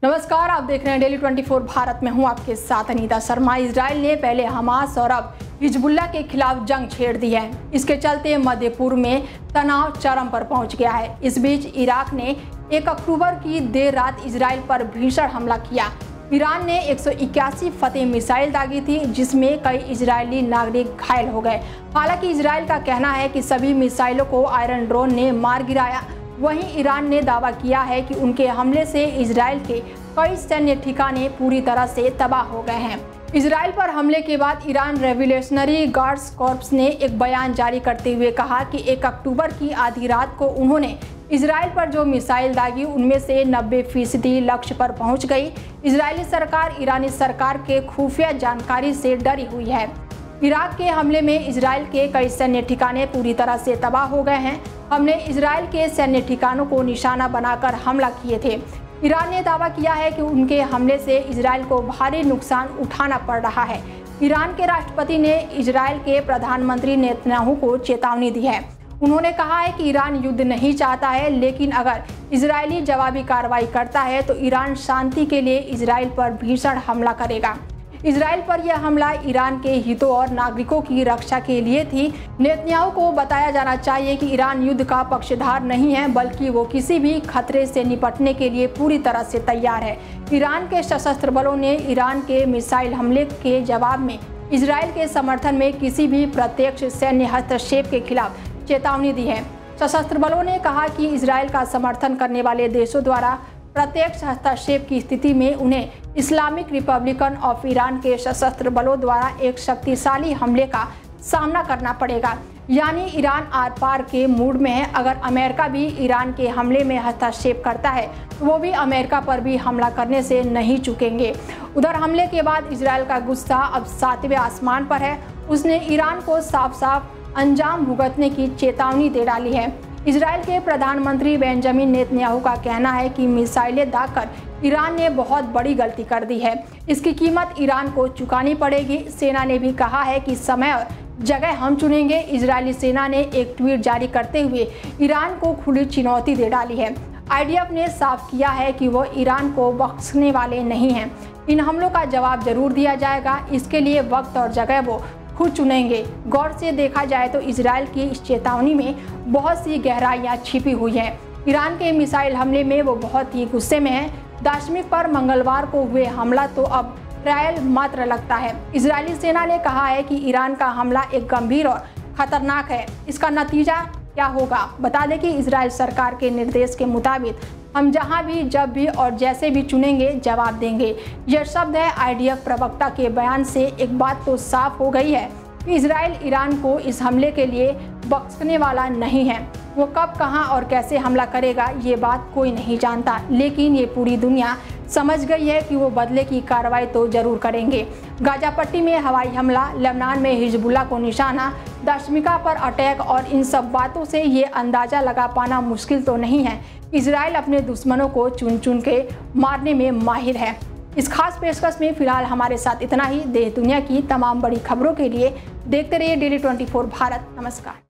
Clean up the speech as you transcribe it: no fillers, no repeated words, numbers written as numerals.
नमस्कार, आप देख रहे हैं डेली 24 भारत में हूं आपके साथ अनीता शर्मा। इजराइल ने पहले हमास और अब हिजबुल्लाह के खिलाफ जंग छेड़ दी है। इसके चलते मध्य पूर्व में तनाव चरम पर पहुंच गया है। इस बीच इराक ने 1 अक्टूबर की देर रात इजराइल पर भीषण हमला किया। ईरान ने 181 फतेह मिसाइल दागी थी, जिसमें कई इजरायली नागरिक घायल हो गए। हालांकि इजराइल का कहना है कि सभी मिसाइलों को आयरन ड्रोन ने मार गिराया। वहीं ईरान ने दावा किया है कि उनके हमले से इजराइल के कई सैन्य ठिकाने पूरी तरह से तबाह हो गए हैं। इजराइल पर हमले के बाद ईरान रेवोल्यूशनरी गार्ड्स कॉर्प्स ने एक बयान जारी करते हुए कहा कि 1 अक्टूबर की आधी रात को उन्होंने इजराइल पर जो मिसाइल दागी उनमें से 90% लक्ष्य पर पहुंच गई। इजरायली सरकार ईरानी सरकार के खुफिया जानकारी से डरी हुई है। इराक के हमले में इजराइल के कई सैन्य ठिकाने पूरी तरह से तबाह हो गए हैं। हमने इजराइल के सैन्य ठिकानों को निशाना बनाकर हमला किए थे। ईरान ने दावा किया है कि उनके हमले से इजराइल को भारी नुकसान उठाना पड़ रहा है। ईरान के राष्ट्रपति ने इजराइल के प्रधानमंत्री नेतन्याहू को चेतावनी दी है। उन्होंने कहा है कि ईरान युद्ध नहीं चाहता है, लेकिन अगर इजरायली जवाबी कार्रवाई करता है तो ईरान शांति के लिए इजराइल पर भीषण हमला करेगा। इजराइल पर यह हमला ईरान के हितों और नागरिकों की रक्षा के लिए थी। नेतन्याहू को बताया जाना चाहिए कि ईरान युद्ध का पक्षधर नहीं है, बल्कि वो किसी भी खतरे से निपटने के लिए पूरी तरह से तैयार है। ईरान के सशस्त्र बलों ने ईरान के मिसाइल हमले के जवाब में इजराइल के समर्थन में किसी भी प्रत्यक्ष सैन्य हस्तक्षेप के खिलाफ चेतावनी दी है। सशस्त्र बलों ने कहा कि इजराइल का समर्थन करने वाले देशों द्वारा प्रत्यक्ष हस्तक्षेप की स्थिति में उन्हें इस्लामिक रिपब्लिकन ऑफ ईरान के सशस्त्र बलों द्वारा एक शक्तिशाली हमले का सामना करना पड़ेगा। यानी ईरान आर पार के मूड में है। अगर अमेरिका भी ईरान के हमले में हस्तक्षेप करता है तो वो भी अमेरिका पर भी हमला करने से नहीं चूकेंगे। उधर हमले के बाद इजराइल का गुस्सा अब 7वें आसमान पर है। उसने ईरान को साफ साफ अंजाम भुगतने की चेतावनी दे डाली है। इजराइल के प्रधानमंत्री बेंजामिन नेतन्याहू का कहना है कि मिसाइलें दागकर ईरान ने बहुत बड़ी गलती कर दी है। इसकी कीमत ईरान को चुकानी पड़ेगी। सेना ने भी कहा है कि समय और जगह हम चुनेंगे। इजरायली सेना ने एक ट्वीट जारी करते हुए ईरान को खुली चुनौती दे डाली है। IDF ने साफ किया है कि वो ईरान को बख्शने वाले नहीं हैं। इन हमलों का जवाब जरूर दिया जाएगा। इसके लिए वक्त और जगह वो खुद चुनेंगे। गौर से देखा जाए तो इजराइल की इस चेतावनी में बहुत सी गहराइयां छिपी हुई हैं। ईरान के मिसाइल हमले में वो बहुत ही गुस्से में है। दाशमिक पर मंगलवार को हुए हमला तो अब ट्रायल मात्र लगता है। इजरायली सेना ने कहा है कि ईरान का हमला एक गंभीर और खतरनाक है। इसका नतीजा क्या होगा? बता दें कि इजराइल सरकार के निर्देश के मुताबिक हम जहां भी, जब भी और जैसे भी चुनेंगे जवाब देंगे। यह शब्द है IDF प्रवक्ता के बयान से एक बात तो साफ हो गई है कि इजराइल ईरान को इस हमले के लिए बख्शने वाला नहीं है। वो कब, कहां और कैसे हमला करेगा ये बात कोई नहीं जानता, लेकिन ये पूरी दुनिया समझ गई है कि वो बदले की कार्रवाई तो जरूर करेंगे। गाजा पट्टी में हवाई हमला, लेबनान में हिजबुल्लाह को निशाना, दशमिका पर अटैक और इन सब बातों से ये अंदाजा लगा पाना मुश्किल तो नहीं है। इजराइल अपने दुश्मनों को चुन चुन के मारने में माहिर है। इस खास पेशकश में फिलहाल हमारे साथ इतना ही। देश दुनिया की तमाम बड़ी खबरों के लिए देखते रहिए डेली 24 भारत। नमस्कार।